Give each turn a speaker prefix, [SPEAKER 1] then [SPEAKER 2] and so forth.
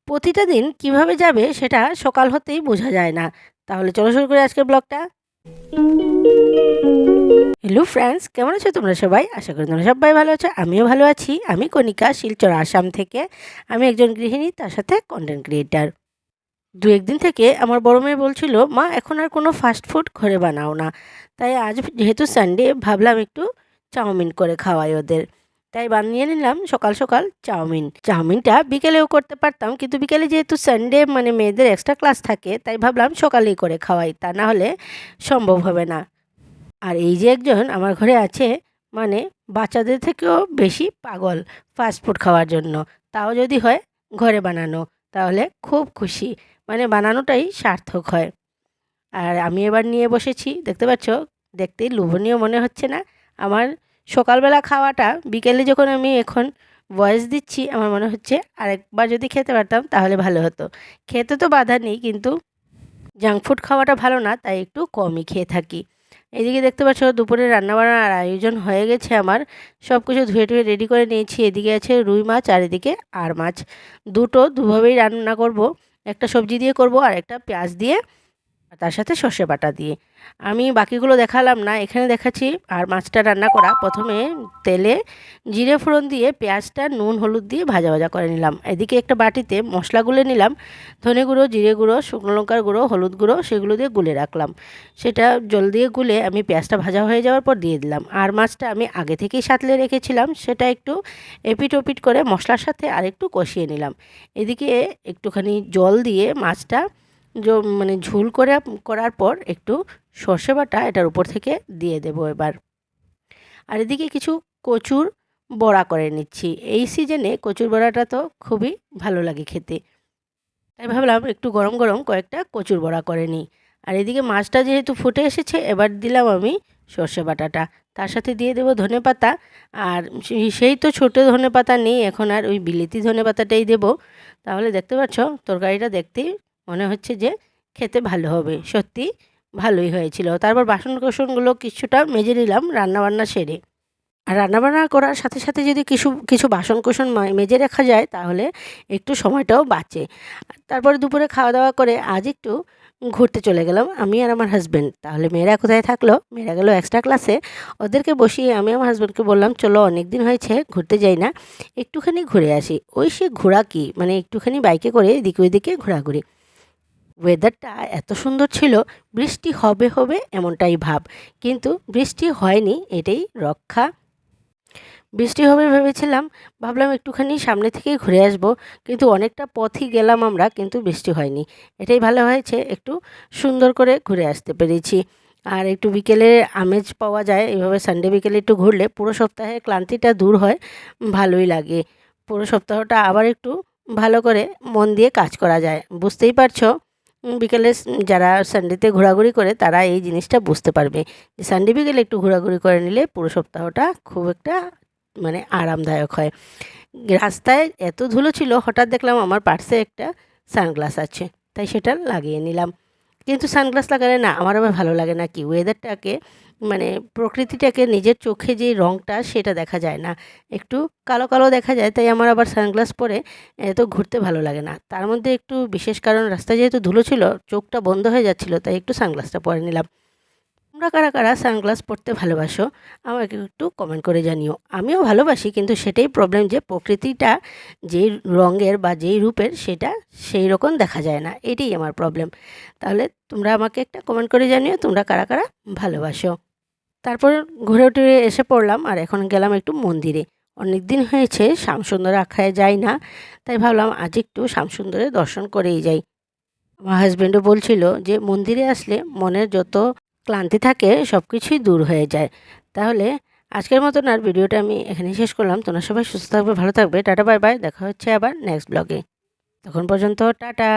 [SPEAKER 1] প্রতিটা দিন কিভাবে যাবে সেটা সকাল হতেই বোঝা যায় না। তাহলে চলো শুরু করি আজকের ব্লগটা। হ্যালো ফ্রেন্ডস, কেমন আছো তোমরা সবাই? আশা করি তোমরা সবাই ভালো আছো। আমিও ভালো আছি। আমি কণিকা, শিলচর, আসাম থেকে। আমি একজন গৃহিণী, তার সাথে কন্টেন্ট ক্রিয়েটার। দু একদিন থেকে আমার বড় মেয়ে বলছিল, মা এখন আর কোনো ফাস্ট ফুড ঘরে বানাও না। তাই আজ যেহেতু সানডে, ভাবলাম একটু চাউমিন করে খাওয়াই ওদের। তাই বানিয়ে নিলাম সকাল সকাল চাউমিন। চাউমিনটা বিকেলেও করতে পারতাম, কিন্তু বিকেলে যেহেতু সানডে মানে মেয়েদের এক্সট্রা ক্লাস থাকে, তাই ভাবলাম সকালেই করে খাওয়াই, তা না হলে সম্ভব হবে না। আর এই যে একজন আমার ঘরে আছে, মানে বাচ্চাদের থেকেও বেশি পাগল ফাস্ট ফুড খাওয়ার জন্য। তাও যদি হয় ঘরে বানানো, তাহলে খুব খুশি, মানে বানানোটাই সার্থক হয়। আর আমি এবার নিয়ে বসেছি, দেখতে পাচ্ছ, দেখতেই লোভনীয় মনে হচ্ছে না? আমার সকালবেলা খাওয়াটা বিকেলে যখন আমি এখন ভয়েস দিচ্ছি, আমার মনে হচ্ছে আরেকবার যদি খেতে পারতাম তাহলে ভালো হতো। খেতে তো বাধা নেই, কিন্তু জাঙ্ক ফুড খাওয়াটা ভালো না, তাই একটু কমই খেয়ে থাকি। এদিকে দেখতে পাচ্ছ দুপুরে রান্নাবান্নার আয়োজন হয়ে গেছে আমার। সব কিছু ধুয়ে টুয়ে রেডি করে নিয়েছি। এদিকে আছে রুই মাছ আর এদিকে আর মাছ। দুভাবেই রান্না করব। একটা সবজি দিয়ে করব আর একটা পেঁয়াজ দিয়ে, আর তার সাথে সর্ষে বাটা দিয়ে। আমি বাকিগুলো দেখালাম না, এখানে দেখাচ্ছি। আর মাছটা রান্না করা, প্রথমে তেলে জিরে ফোড়ন দিয়ে পেঁয়াজটা নুন হলুদ দিয়ে ভাজা ভাজা করে নিলাম। এদিকে একটা বাটিতে মশলা গুলে নিলাম। ধনে গুঁড়ো, জিরে গুঁড়ো, শুকনো লঙ্কার গুঁড়ো, হলুদ গুঁড়ো, সেগুলো দিয়ে গুলে রাখলাম। সেটা জল দিয়ে গুলে আমি পেঁয়াজটা ভাজা হয়ে যাওয়ার পর দিয়ে দিলাম। আর মাছটা আমি আগে থেকেই সাঁতলে রেখেছিলাম, সেটা একটু এপিট ওপিট করে মশলার সাথে আর একটু কষিয়ে নিলাম। এদিকে একটুখানি জল দিয়ে মাছটা মানে ঝোল করার পর একটু সর্ষে বাটা এটার উপর থেকে দিয়ে দেবো এবার। আর এদিকে কিছু কচুর বড়া করে নিচ্ছি। এই সিজনে কচুর বড়াটা তো খুবই ভালো লাগে খেতে, তাই ভাবলাম একটু গরম গরম কয়েকটা কচুর বড়া করে নিই। আর এদিকে মাছটা যেহেতু ফুটে এসেছে, এবার দিলাম আমি সর্ষে বাটাটা। তার সাথে দিয়ে দেবো ধনেপাতা। আর সেই তো ছোটো ধনেপাতা নেই এখন, আর ওই বিলেতি ধনেপাতাটাই দেবো। তাহলে দেখতে পাচ্ছ তরকারিটা দেখতেই মনে হচ্ছে যে খেতে ভালো হবে। সত্যি ভালোই হয়েছিল। তারপর বাসন কিছুটা মেজে নিলাম রান্নাবান্না সেরে। আর রান্নাবান্না করার সাথে সাথে যদি কিছু কিছু বাসন মেজে রাখা যায়, তাহলে একটু সময়টাও বাঁচে। তারপরে দুপুরে খাওয়া দাওয়া করে আজ একটু ঘুরতে চলে গেলাম আমি আর আমার হাজব্যান্ড। তাহলে মেয়েরা কোথায় থাকলো? মেয়েরা গেলো এক্সট্রা ক্লাসে। ওদেরকে বসিয়ে আমি আমার হাজব্যান্ডকে বললাম, চলো অনেক দিন হয়েছে ঘুরতে যাই না, একটুখানি ঘুরে আসি। ওই সে ঘোরা কি, মানে একটুখানি বাইকে করে এদিকে ওইদিকে ঘোরাঘুরি। ওয়েদারটা এত সুন্দর ছিল, বৃষ্টি হবে হবে এমনটাই ভাব, কিন্তু বৃষ্টি হয়নি, এটাই রক্ষা। বৃষ্টি হবে ভেবেছিলাম, ভাবলাম একটুখানি সামনে থেকেই ঘুরে আসব, কিন্তু অনেকটা পথই গেলাম আমরা, কিন্তু বৃষ্টি হয়নি। এটাই ভালো হয়েছে, একটু সুন্দর করে ঘুরে আসতে পেরেছি। আর একটু বিকেলে আমেজ পাওয়া যায় এভাবে। সানডে বিকেলে একটু ঘুরলে পুরো সপ্তাহের ক্লান্তিটা দূর হয়, ভালোই লাগে। পুরো সপ্তাহটা আবার একটু ভালো করে মন দিয়ে কাজ করা যায়। বুঝতেই পারছো, বিকেলে যারা সানডেতে ঘোরাঘুরি করে তারা এই জিনিসটা বুঝতে পারবে যে সানডে বিকেলে একটু ঘোরাঘুরি করে নিলে পুরো সপ্তাহটা খুব একটা মানে আরামদায়ক হয়। রাস্তায় এত ধুলো ছিল, হঠাৎ দেখলাম আমার পার্সে একটা সানগ্লাস আছে, তাই সেটা লাগিয়ে নিলাম। কিন্তু সানগ্লাস লাগালে না আমার আবার ভালো লাগে না, কি ওয়েদারটাকে মানে প্রকৃতিটাকে নিজের চোখে যে রঙটা সেটা দেখা যায় না, একটু কালো কালো দেখা যায়। তাই আমার আবার সানগ্লাস পরে এত ঘুরতে ভালো লাগে না। তার মধ্যে একটু বিশেষ কারণ, রাস্তায় যেহেতু ধুলো ছিল, চোখটা বন্ধ হয়ে যাচ্ছিল, তাই একটু সানগ্লাসটা পরে নিলাম। তোমরা কারা কারা সানগ্লাস পরতে ভালোবাসো আমাকে একটু কমেন্ট করে জানিও। আমিও ভালোবাসি, কিন্তু সেটাই প্রবলেম যে প্রকৃতিটা যেই রঙের বা যেই রূপের সেটা সেই রকম দেখা যায় না, এটাই আমার প্রবলেম। তাহলে তোমরা আমাকে একটা কমেন্ট করে জানিও তোমরা কারা কারা ভালোবাসো। তারপর ঘুরে উঠে এসে পড়লাম, আর এখন গেলাম একটু মন্দিরে। অনেক দিন হয়েছে শ্যামসুন্দর আখড়ায় যাই না, তাই ভাবলাম আজ একটু শ্যামসুন্দরের দর্শন করেই যাই। আমার হাজব্যান্ডও বলছিল যে মন্দিরে আসলে মনের যত ক্লান্তি থাকে সব কিছুই দূর হয়ে যায়। তাহলে আজকের মতন আর ভিডিওটা আমি এখানেই শেষ করলাম। তোমরা সবাই সুস্থ থাকবে, ভালো থাকবে। টাটা বাই বাই, দেখা হচ্ছে আবার নেক্সট ব্লগে। তখন পর্যন্ত টাটা।